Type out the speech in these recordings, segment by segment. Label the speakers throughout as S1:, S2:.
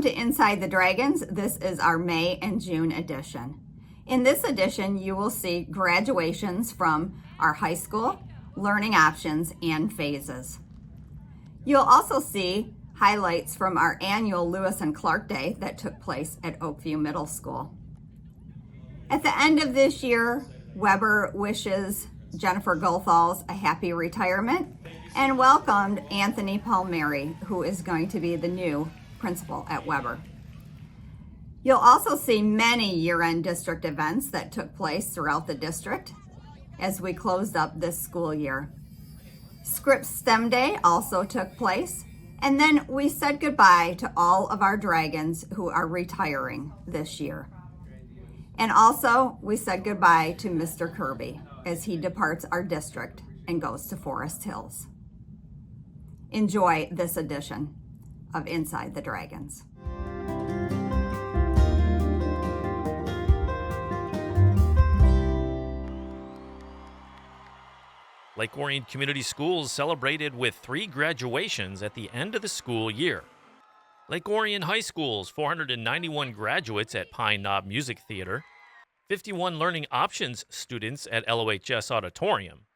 S1: to Inside the Dragons. This is our May and June edition. In this edition, you will see graduations from our high school, learning options, and phases. You'll also see highlights from our annual Lewis and Clark Day that took place at Oakview Middle School. At the end of this year, Weber wishes Jennifer Goethals a happy retirement and welcomed Anthony Palmieri, who is going to be the new principal at Weber. You'll also see many year-end district events that took place throughout the district as we closed up this school year. Scripps STEM Day also took place, and then we said goodbye to all of our dragons who are retiring this year. And also, we said goodbye to Mr. Kirby as he departs our district and goes to Forest Hills. Enjoy this edition of Inside the Dragons.
S2: Lake Orion Community Schools celebrated with 3 graduations at the end of the school year. Lake Orion High School's 491 graduates at Pine Knob Music Theater, 51 Learning Options students at LOHS Auditorium,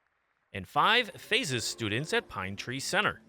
S2: and 5 Phases students at Pine Tree Center.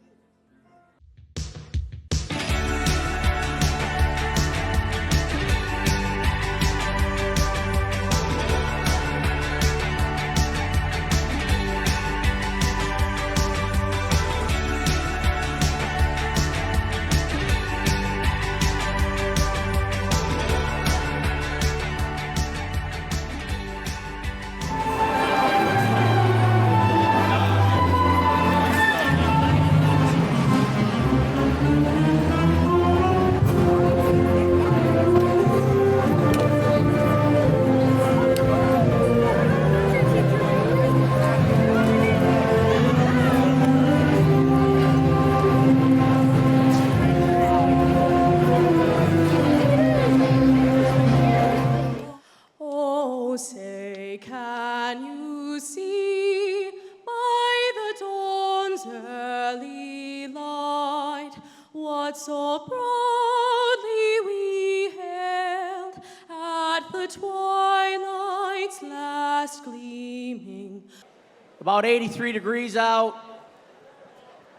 S3: About 83 degrees out,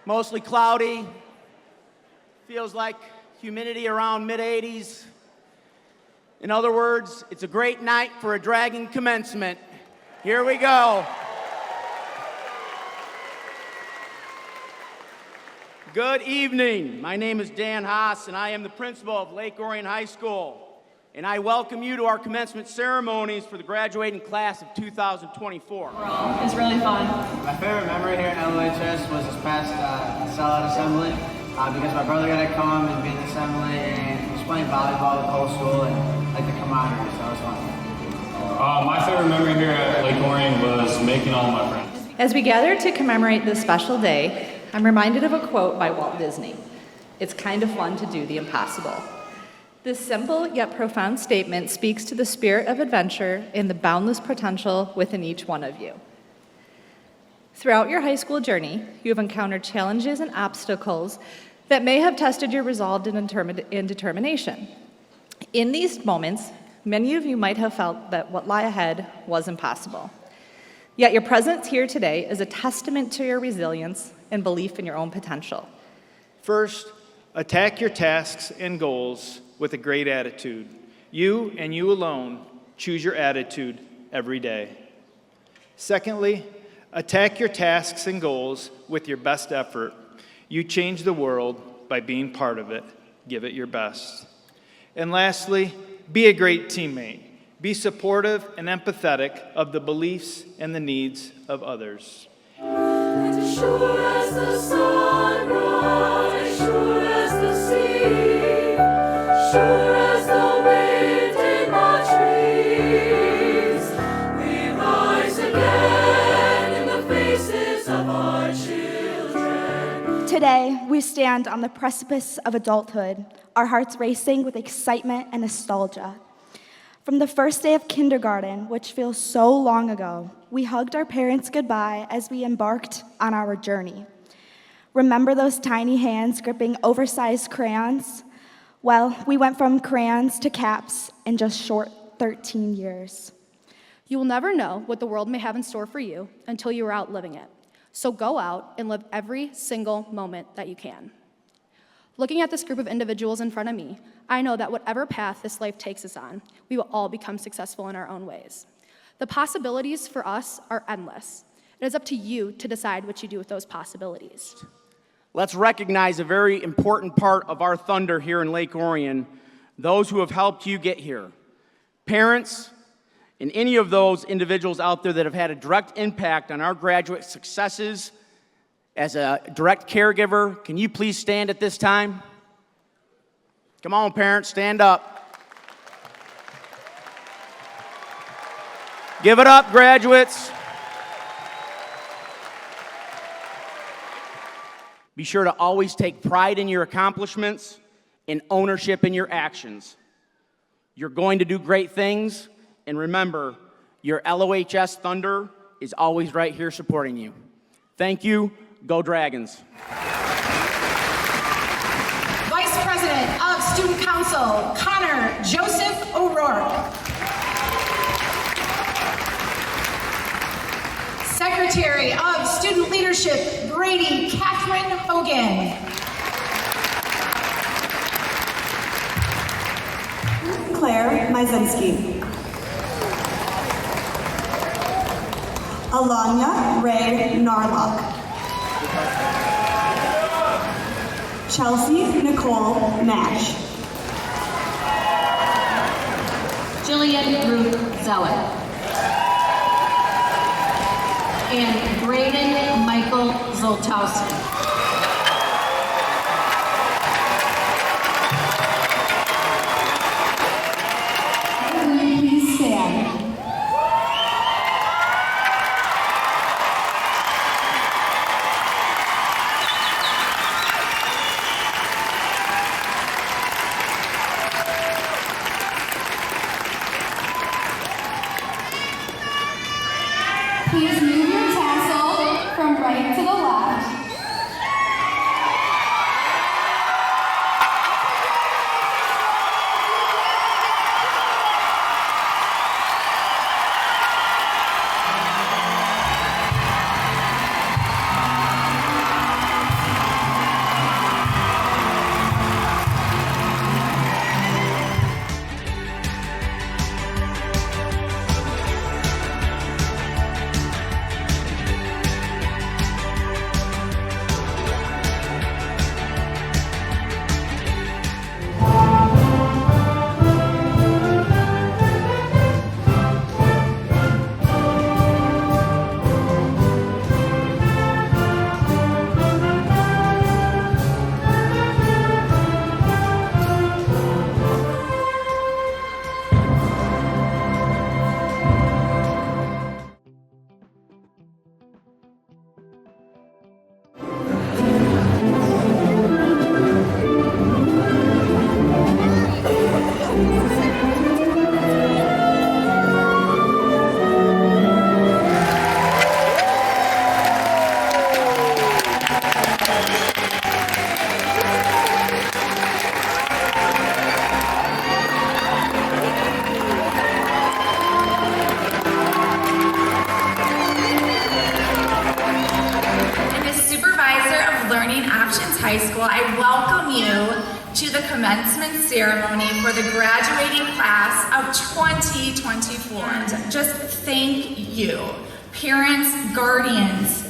S3: mostly cloudy, feels like humidity around mid-80s. In other words, it's a great night for a dragon commencement. Here we go. Good evening. My name is Dan Haas, and I am the principal of Lake Orion High School. And I welcome you to our commencement ceremonies for the graduating class of 2024.
S4: It's really fun.
S5: My favorite memory here at LOHS was this past sellout assembly because my brother got to come and be in the assembly, and he was playing volleyball with the whole school and like the camaraderie, so it was fun.
S6: My favorite memory here at Lake Orion was making all my friends.
S4: As we gather to commemorate this special day, I'm reminded of a quote by Walt Disney. It's kind of fun to do the impossible. This simple yet profound statement speaks to the spirit of adventure and the boundless potential within each one of you. Throughout your high school journey, you have encountered challenges and obstacles that may have tested your resolve and determination. In these moments, many of you might have felt that what lie ahead was impossible. Yet your presence here today is a testament to your resilience and belief in your own potential.
S7: First, attack your tasks and goals with a great attitude. You and you alone choose your attitude every day. Secondly, attack your tasks and goals with your best effort. You change the world by being part of it. Give it your best. And lastly, be a great teammate. Be supportive and empathetic of the beliefs and the needs of others.
S8: And as sure as the sunrise, sure as the sea, sure as the wind in the trees, we rise again in the faces of our children.
S9: Today, we stand on the precipice of adulthood, our hearts racing with excitement and nostalgia. From the first day of kindergarten, which feels so long ago, we hugged our parents goodbye as we embarked on our journey. Remember those tiny hands gripping oversized crayons? Well, we went from crayons to caps in just short 13 years.
S4: You will never know what the world may have in store for you until you are out living it. So go out and live every single moment that you can. Looking at this group of individuals in front of me, I know that whatever path this life takes us on, we will all become successful in our own ways. The possibilities for us are endless. It is up to you to decide what you do with those possibilities.
S3: Let's recognize a very important part of our thunder here in Lake Orion, those who have helped you get here. Parents, and any of those individuals out there that have had a direct impact on our graduate successes. As a direct caregiver, can you please stand at this time? Come on, parents, stand up. Give it up, graduates. Be sure to always take pride in your accomplishments and ownership in your actions. You're going to do great things, and remember, your LOHS Thunder is always right here supporting you. Thank you. Go Dragons.
S10: Vice President of Student Council, Connor Joseph O'Rourke. Secretary of Student Leadership, Brady Catherine Hogan.
S11: Claire Myzinski. Alanya Ray Narlock. Chelsea Nicole Nash.
S10: Jillian Ruth Zeller. And Braden Michael Zoltowski.
S11: Will you please stand?
S8: Please move your tassel from right to the left.
S12: High School, I welcome you to the commencement ceremony for the graduating class of 2024. And just thank you, parents, guardians,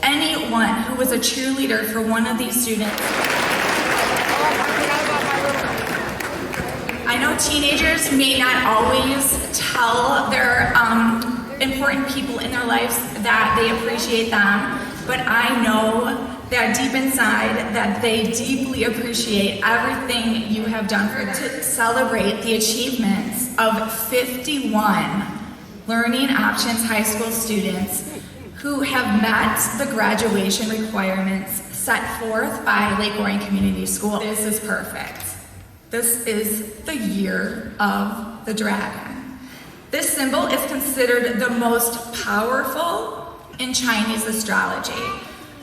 S12: anyone who was a cheerleader for one of these students. I know teenagers may not always tell their important people in their lives that they appreciate them, but I know that deep inside that they deeply appreciate everything you have done for them. To celebrate the achievements of 51 Learning Options High School students who have met the graduation requirements set forth by Lake Orion Community School. This is perfect. This is the year of the dragon. This symbol is considered the most powerful in Chinese astrology,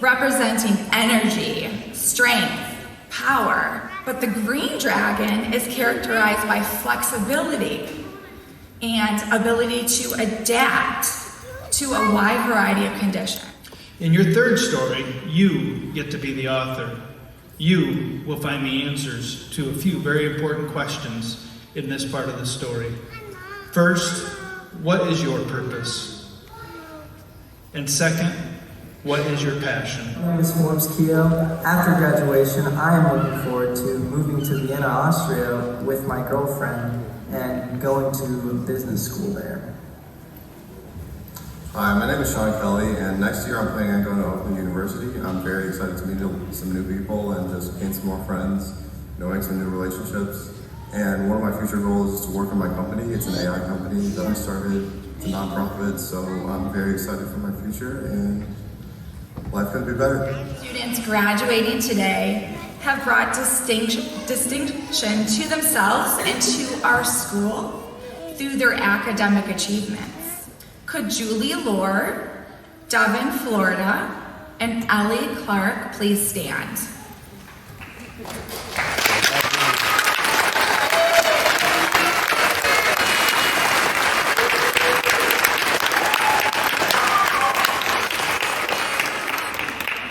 S12: representing energy, strength, power, But the green dragon is characterized by flexibility and ability to adapt to a wide variety of conditions.
S7: In your third story, you get to be the author. You will find the answers to a few very important questions in this part of the story. First, what is your purpose? And second, what is your passion?
S13: My name is Forbes Keogh. After graduation, I am looking forward to moving to Vienna, Austria with my girlfriend and going to business school there.
S14: Hi, my name is Sean Kelly, and next year I'm planning on going to Oakview University. I'm very excited to meet some new people and just gain some more friends, make some new relationships. And one of my future goals is to work in my company. It's an AI company that I started. It's a nonprofit, so I'm very excited for my future, and life couldn't be better.
S12: Students graduating today have brought distinction to themselves and to our school through their academic achievements. Could Julie Lord, Devin, Florida, and Ellie Clark please stand?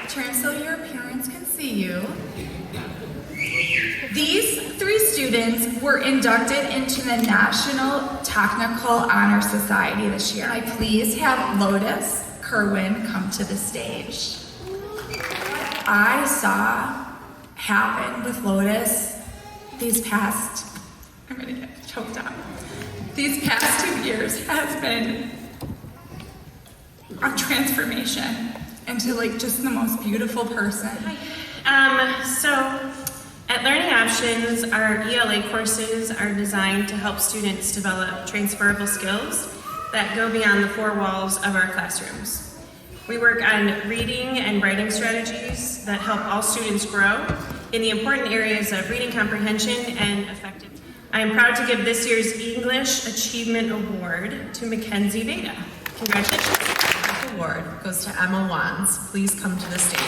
S12: Turn so your parents can see you. These three students were inducted into the National Technical Honor Society this year. I please have Lotus Kerwin come to the stage. I saw happen with Lotus I'm gonna get choked up. These past 2 years has been a transformation into just the most beautiful person.
S15: So at Learning Options, our ELA courses are designed to help students develop transferable skills that go beyond the four walls of our classrooms. We work on reading and writing strategies that help all students grow in the important areas of reading comprehension and effectiveness. I am proud to give this year's English Achievement Award to Mackenzie Veda. Congratulations.
S16: The award goes to Emma Wands. Please come to the stage.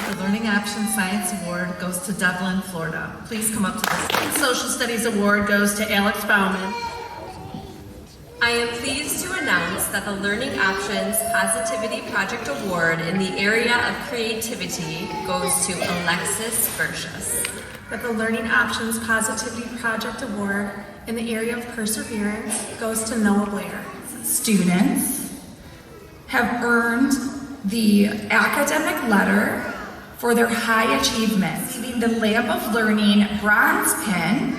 S16: The Learning Options Science Award goes to Devlin, Florida. Please come up to the stage. Social Studies Award goes to Alex Bauman.
S17: I am pleased to announce that the Learning Options Positivity Project Award in the area of creativity goes to Alexis Bercius.
S12: That the Learning Options Positivity Project Award in the area of perseverance goes to Noah Blair. Students have earned the academic letter for their high achievements, receiving the Lab of Learning bronze pin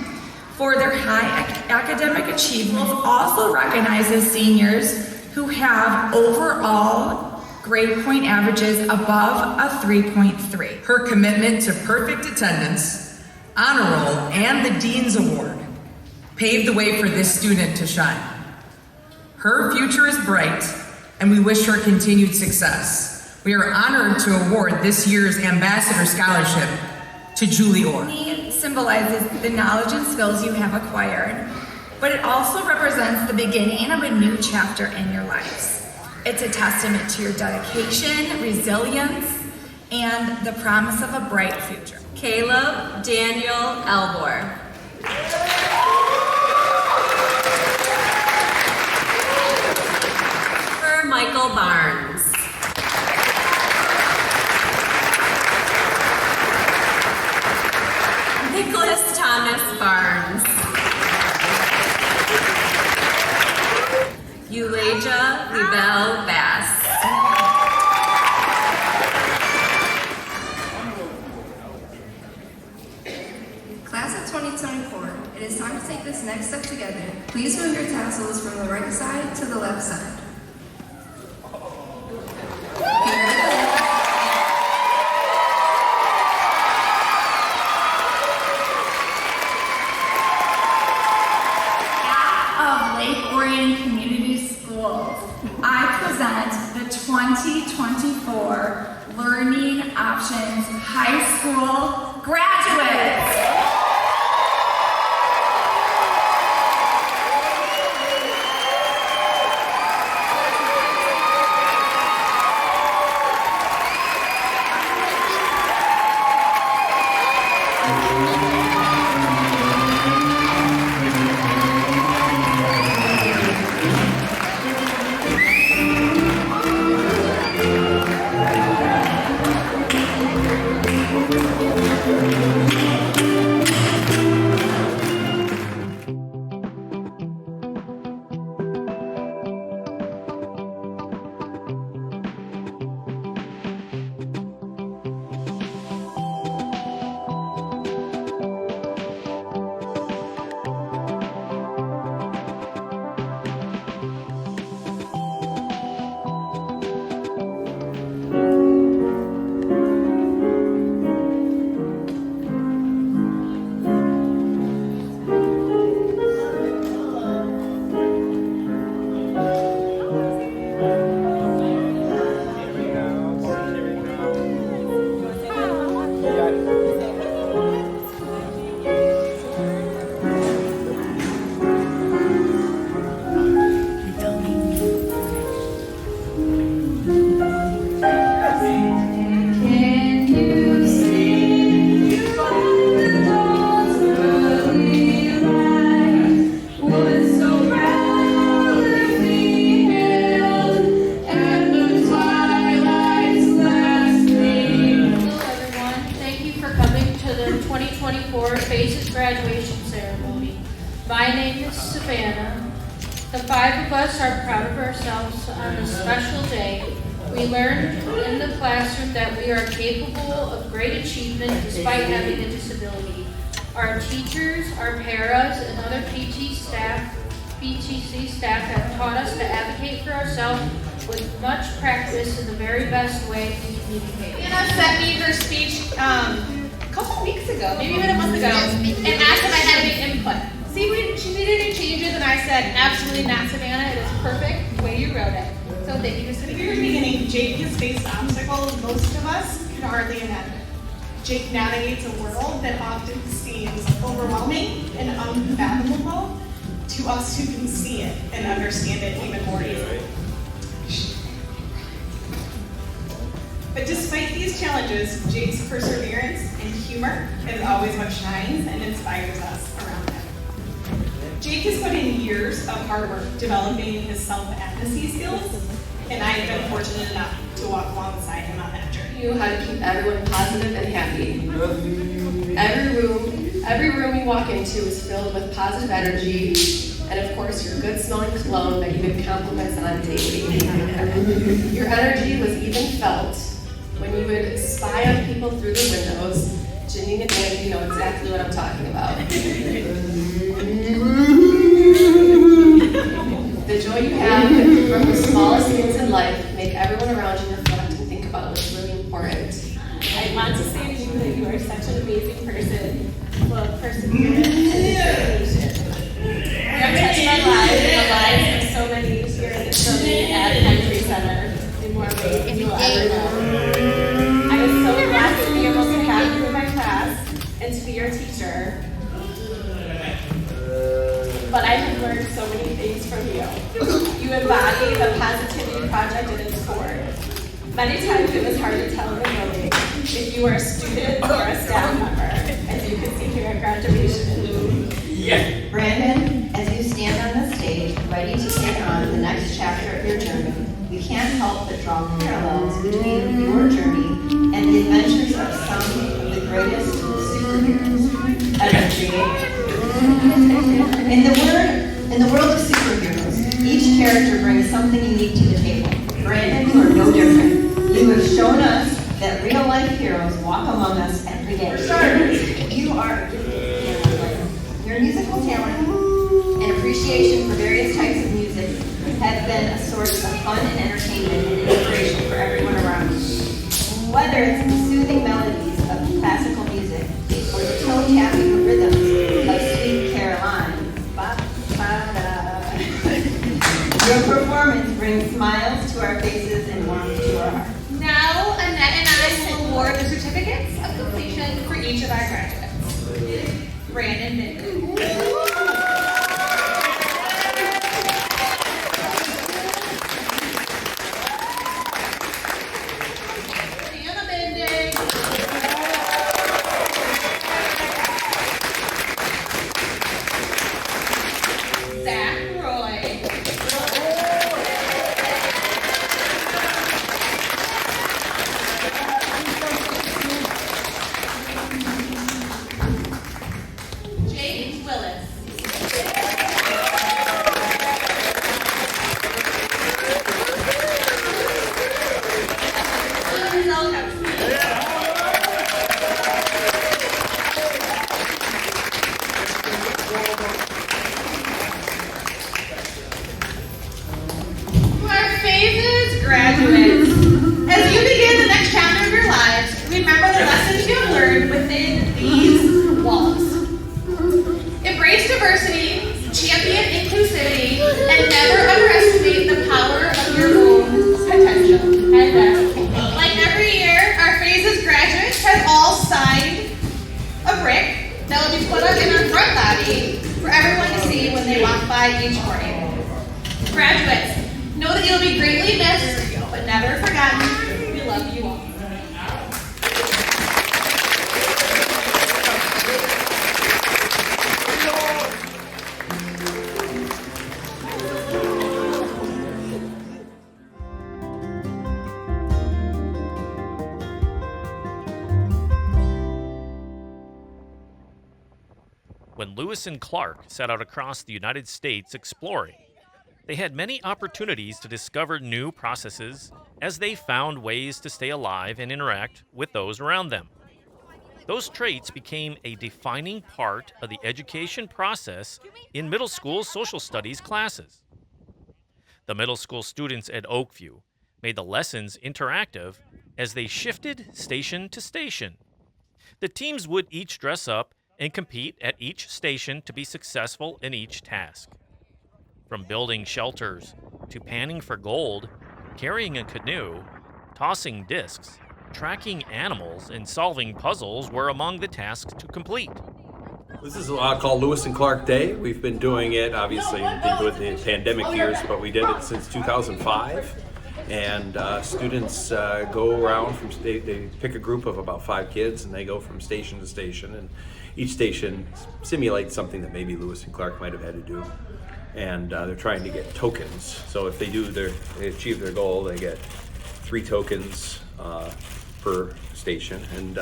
S12: for their high academic achievements. Also recognizes seniors who have overall grade point averages above a 3.3.
S16: Her commitment to perfect attendance, honor roll, and the Dean's Award paved the way for this student to shine. Her future is bright, and we wish her continued success. We are honored to award this year's Ambassador Scholarship to Julie Orr.
S12: It symbolizes the knowledge and skills you have acquired, but it also represents the beginning of a new chapter in your lives. It's a testament to your dedication, resilience, and the promise of a bright future.
S17: Caleb Daniel Elbor. For Michael Barnes. Nicholas Thomas Barnes. Euleja Libel Bass.
S18: Class of 2024, it is time to take this next step together. Please move your tassels from the right side to the left side.
S12: I present the 2024 Learning Options High School graduates.
S19: Savannah. The five of us are proud of ourselves on this special day. We learned in the classroom that we are capable of great achievement despite having a disability. Our teachers, our paras, and other PTC staff have taught us to advocate for ourselves with much practice in the very best way we communicate.
S20: Anna sent me her speech a couple weeks ago, maybe even a month ago, and asked if I had any input. See, she needed any changes, and I said, absolutely not, Savannah. It is perfect the way you wrote it. So thank you for sitting here.
S21: At the beginning, Jake has faced obstacles most of us can hardly imagine. Jake navigates a world that often seems overwhelming and unfathomable to us who can see it and understand it even more easily. But despite these challenges, Jake's perseverance and humor is always what shines and inspires us around him. Jake has put in years of hard work developing his self-advocacy skills, and I have been fortunate enough to walk alongside him on that journey.
S22: You how to keep everyone positive and happy. Every room you walk into is filled with positive energy, and of course your good smelling cologne that you give compliments on daily. Your energy was even felt when you would spy on people through the windows. Janine and Andy, you know exactly what I'm talking about. The joy you have from the smallest things in life make everyone around you reflect and think about what's really important.
S20: I want to say to you that you are such an amazing person, full of perseverance and determination. You have touched my lives and the lives of so many here in this building at Country Center in more ways than you'll ever know. I was so glad to be able to have you in my class and to be your teacher. But I have learned so many things from you. You embody the Positivity Project at its core. Many times it was hard to tell in the building if you were a student or a staff member, as you can see here at graduation.
S23: Brandon, as you stand on the stage, ready to take on the next chapter of your journey, we can't help but draw parallels between your journey and the adventures of some of the greatest superheroes ever created. In the world of superheroes, each character brings something unique to the table. Brandon, you are no different. You have shown us that real-life heroes walk among us every day. You are a gifted piano player. Your musical talent and appreciation for various types of music have been a source of fun and entertainment and inspiration for everyone around you. Whether it's the soothing melodies of classical music or the toe-tapping rhythms of Sweet Caroline, your performance brings smiles to our faces and warmth to our hearts.
S20: Now, Annette and I will award the certificates of completion for each of our graduates. Brandon Ben Kirby. Graduates, as you begin the next chapter of your lives, remember the lessons you have learned within these walls. Embrace diversity, champion inclusivity, and never underestimate the power of your own potential. Like every year, our phases graduates have all signed a brick that will be put up in our front lobby for everyone to see when they walk by each morning. Graduates, know that you'll be greatly missed, but never forgotten. We love you all.
S2: When from Lewis and Clark set out across the United States exploring. They had many opportunities to discover new processes as they found ways to stay alive and interact with those around them. Those traits became a defining part of the education process in middle school social studies classes. The middle school students at Oakview made the lessons interactive as they shifted station to station. The teams would each dress up and compete at each station to be successful in each task. From building shelters to panning for gold, carrying a canoe, tossing discs, tracking animals, and solving puzzles were among the tasks to complete.
S1: This is called Lewis and Clark Day. We've been doing it, obviously, we've been doing it the pandemic years, but we did it since 2005. And students go around they pick a group of about 5 kids, and they go from station to station, and each station simulates something that maybe Lewis and Clark might have had to do. And they're trying to get tokens. So if they achieve their goal, they get 3 tokens per station. And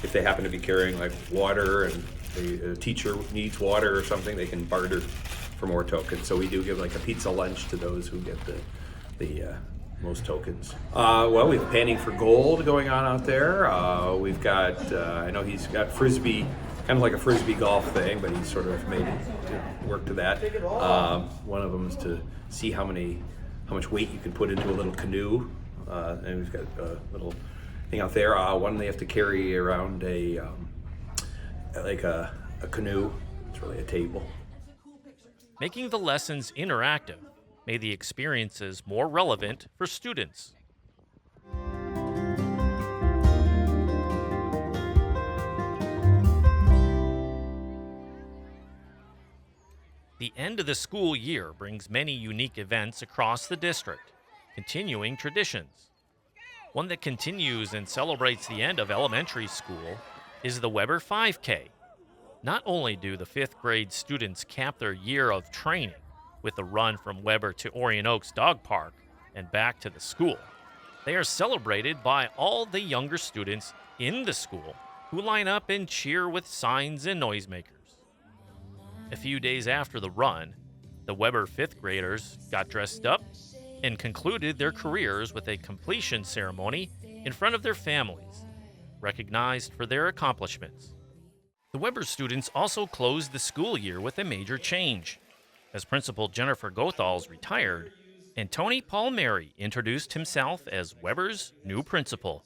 S1: if they happen to be carrying like water and a teacher needs water or something, they can barter for more tokens. So we do give like a pizza lunch to those who get the most tokens. Well, we have panning for gold going on out there. We've got, I know he's got frisbee, kind of like a frisbee golf thing, but he's sort of made it to work to that. One of them is to see how much weight you can put into a little canoe. And we've got a little thing out there. One they have to carry around a canoe. It's really a table.
S2: Making the lessons interactive made the experiences more relevant for students. The end of the school year brings many unique events across the district, continuing traditions. One that continues and celebrates the end of elementary school is the Weber 5K. Not only do the 5th grade students cap their year of training with the run from Weber to Orion Oaks Dog Park and back to the school, they are celebrated by all the younger students in the school who line up and cheer with signs and noisemakers. A few days after the run, the Weber 5th graders got dressed up and concluded their careers with a completion ceremony in front of their families, recognized for their accomplishments. The Weber students also closed the school year with a major change. As Principal Jennifer Goethals retired, and Tony Palmieri introduced himself as Weber's new principal.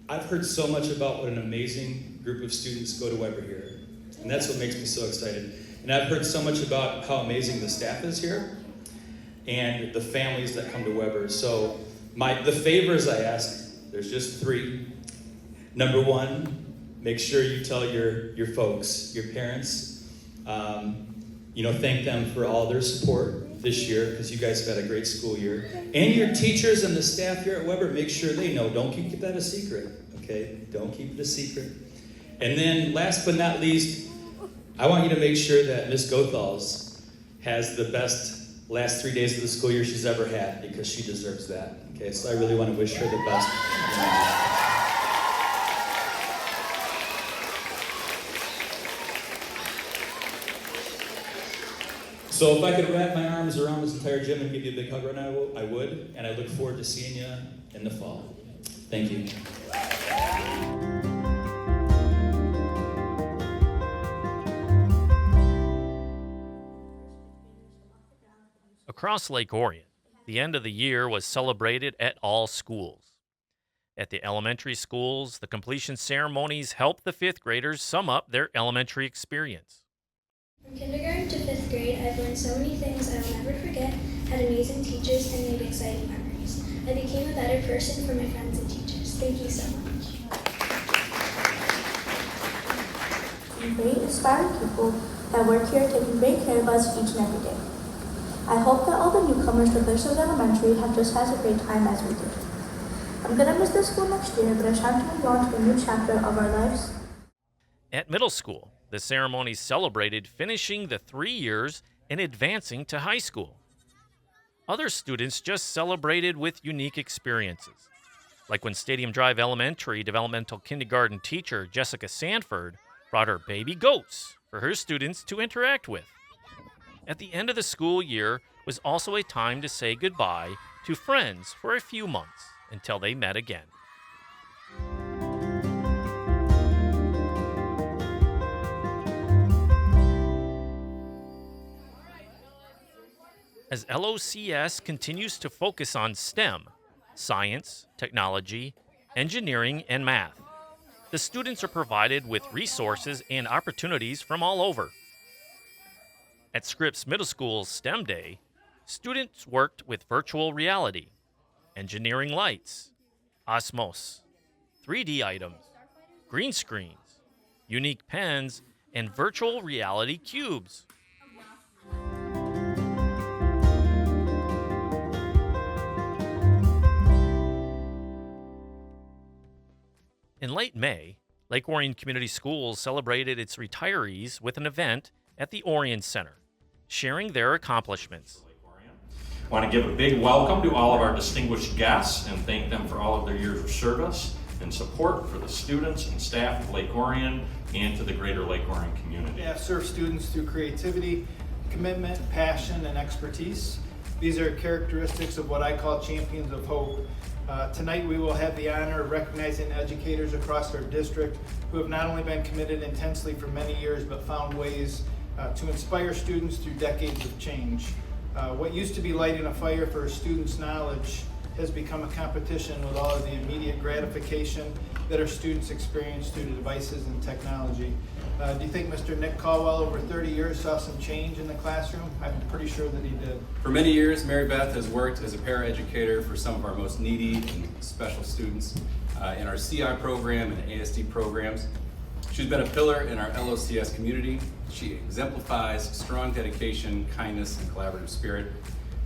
S5: I've heard so much about what an amazing group of students go to Weber here, and that's what makes me so excited. And I've heard so much about how amazing the staff is here and the families that come to Weber. So the favors I ask, there's just 3. Number 1, make sure you tell your folks, your parents, thank them for all their support this year, because you guys have had a great school year. And your teachers and the staff here at Weber, make sure they know. Don't keep that a secret, okay? Don't keep it a secret. And then last but not least, I want you to make sure that Miss Goethals has the best last 3 days of the school year she's ever had, because she deserves that, okay? So I really want to wish her the best. So if I could wrap my arms around this entire gym and give you a big hug right now, I would. And I look forward to seeing you in the fall. Thank you.
S2: Across Lake Orion, the end of the year was celebrated at all schools. At the elementary schools, the completion ceremonies helped the 5th graders sum up their elementary experience.
S6: From kindergarten to 5th grade, I've learned so many things I will never forget, had amazing teachers, and made exciting memories. I became a better person for my friends and teachers. Thank you so much.
S9: Great, inspiring people that work here taking great care of us each and every day. I hope that all the newcomers to Bishop Elementary have just as a great time as we did. I'm going to miss this school next year, but it's time to move on to a new chapter of our lives.
S2: At middle school, the ceremony celebrated finishing the 3 years and advancing to high school. Other students just celebrated with unique experiences, like when Stadium Drive Elementary developmental kindergarten teacher Jessica Sanford brought her baby goats for her students to interact with. At the end of the school year was also a time to say goodbye to friends for a few months until they met again. As LOCS continues to focus on STEM, science, technology, engineering, and math, the students are provided with resources and opportunities from all over. At Scripps Middle School's STEM Day, students worked with virtual reality, engineering lights, osmos, 3D items, green screens, unique pens, and virtual reality cubes. In late May, Lake Orion Community Schools celebrated its retirees with an event at the Orion Center, sharing their accomplishments.
S3: I want to give a big welcome to all of our distinguished guests and thank them for all of their years of service and support for the students and staff of Lake Orion and to the greater Lake Orion community.
S7: Staff serve students through creativity, commitment, passion, and expertise. These are characteristics of what I call champions of hope. Tonight we will have the honor of recognizing educators across our district who have not only been committed intensely for many years but found ways to inspire students through decades of change. What used to be lighting a fire for a student's knowledge has become a competition with all of the immediate gratification that our students experience through the devices and technology. Do you think Mr. Nick Caldwell over 30 years saw some change in the classroom? I'm pretty sure that he did.
S4: For many years, Mary Beth has worked as a paraeducator for some of our most needy and special students in our CI program and ASD programs. She's been a pillar in our LOCS community. She exemplifies strong dedication, kindness, and collaborative spirit.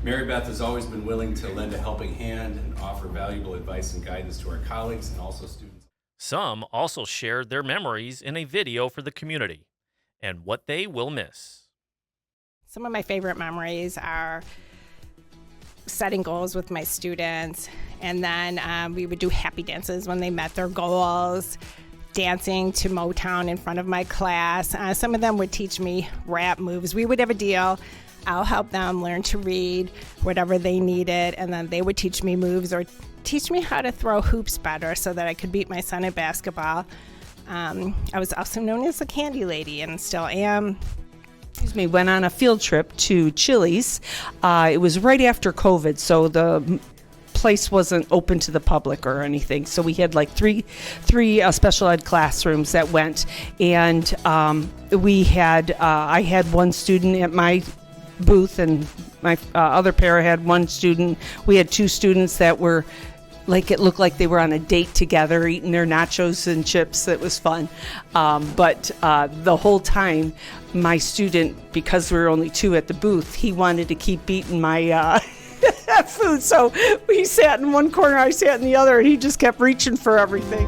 S4: Mary Beth has always been willing to lend a helping hand and offer valuable advice and guidance to our colleagues and also students.
S2: Some also shared their memories in a video for the community and what they will miss.
S10: Some of my favorite memories are setting goals with my students, and then we would do happy dances when they met their goals, dancing to Motown in front of my class. Some of them would teach me rap moves. We would have a deal. I'll help them learn to read, whatever they needed, and then they would teach me moves or teach me how to throw hoops better so that I could beat my son at basketball. I was also known as the Candy Lady and still am.
S24: Went on a field trip to Chili's. It was right after COVID, so the place wasn't open to the public or anything. So we had like three special ed classrooms that went, and I had one student at my booth, and my other para had one student. We had two students that were it looked like they were on a date together, eating their nachos and chips. It was fun. But the whole time, my student, because we were only two at the booth, he wanted to keep eating my food. So we sat in one corner, I sat in the other, and he just kept reaching for everything.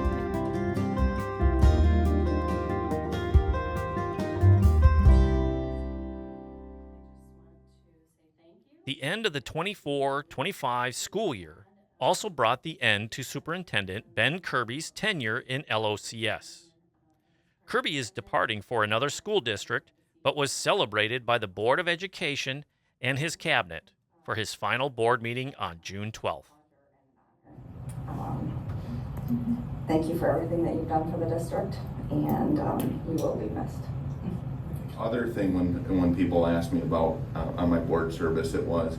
S2: The end of the 24-25 school year also brought the end to Superintendent Ben Kirby's tenure in LOCS. Kirby is departing for another school district, but was celebrated by the Board of Education and his cabinet for his final board meeting on June 12th.
S25: Thank you for everything that you've done for the district, and you will be missed.
S26: Other thing when people ask me about on my board service, it was,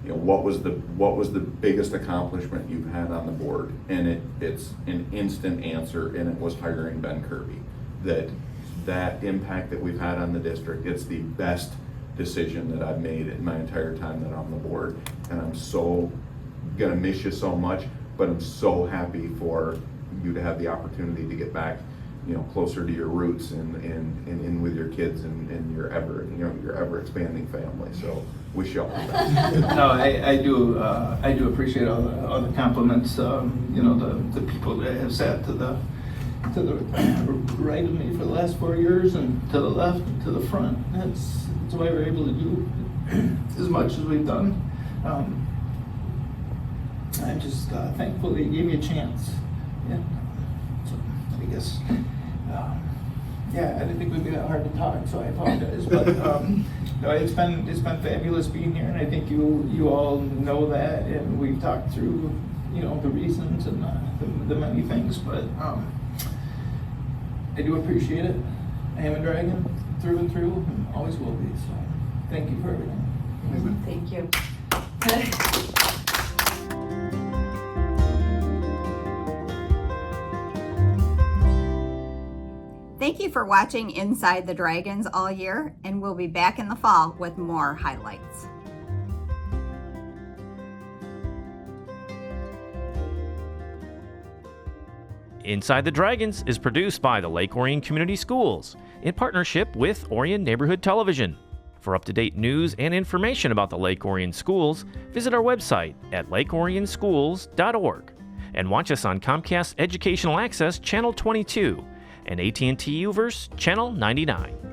S26: what was the biggest accomplishment you've had on the board? And it's an instant answer, and it was hiring Ben Kirby. That impact that we've had on the district, it's the best decision that I've made in my entire time that I'm on the board. And I'm so gonna miss you so much, but I'm so happy for you to have the opportunity to get back, closer to your roots and in with your kids and your ever expanding family. So wish you all the best.
S27: No, I do appreciate all the compliments. The people that have sat to the right of me for the last 4 years, and to the left and to the front. That's why we're able to do as much as we've done. I'm just thankful that you gave me a chance. Yeah. So I guess Yeah, I didn't think it would be that hard to talk, so I apologize. But no, it's been fabulous being here, and I think you all know that, and we've talked through, you know, the reasons and the many things. But I do appreciate it. I am a dragon through and through, and always will be. So thank you for everything.
S23: Thank you.
S8: Thank you for watching Inside the Dragons all year, and we'll be back in the fall with more highlights.
S2: Inside the Dragons is produced by the Lake Orion Community Schools in partnership with Orion Neighborhood Television. For up-to-date news and information about the Lake Orion Schools, visit our website at lakeorionschools.org and watch us on Comcast Educational Access Channel 22 and AT&T UVerse Channel 99.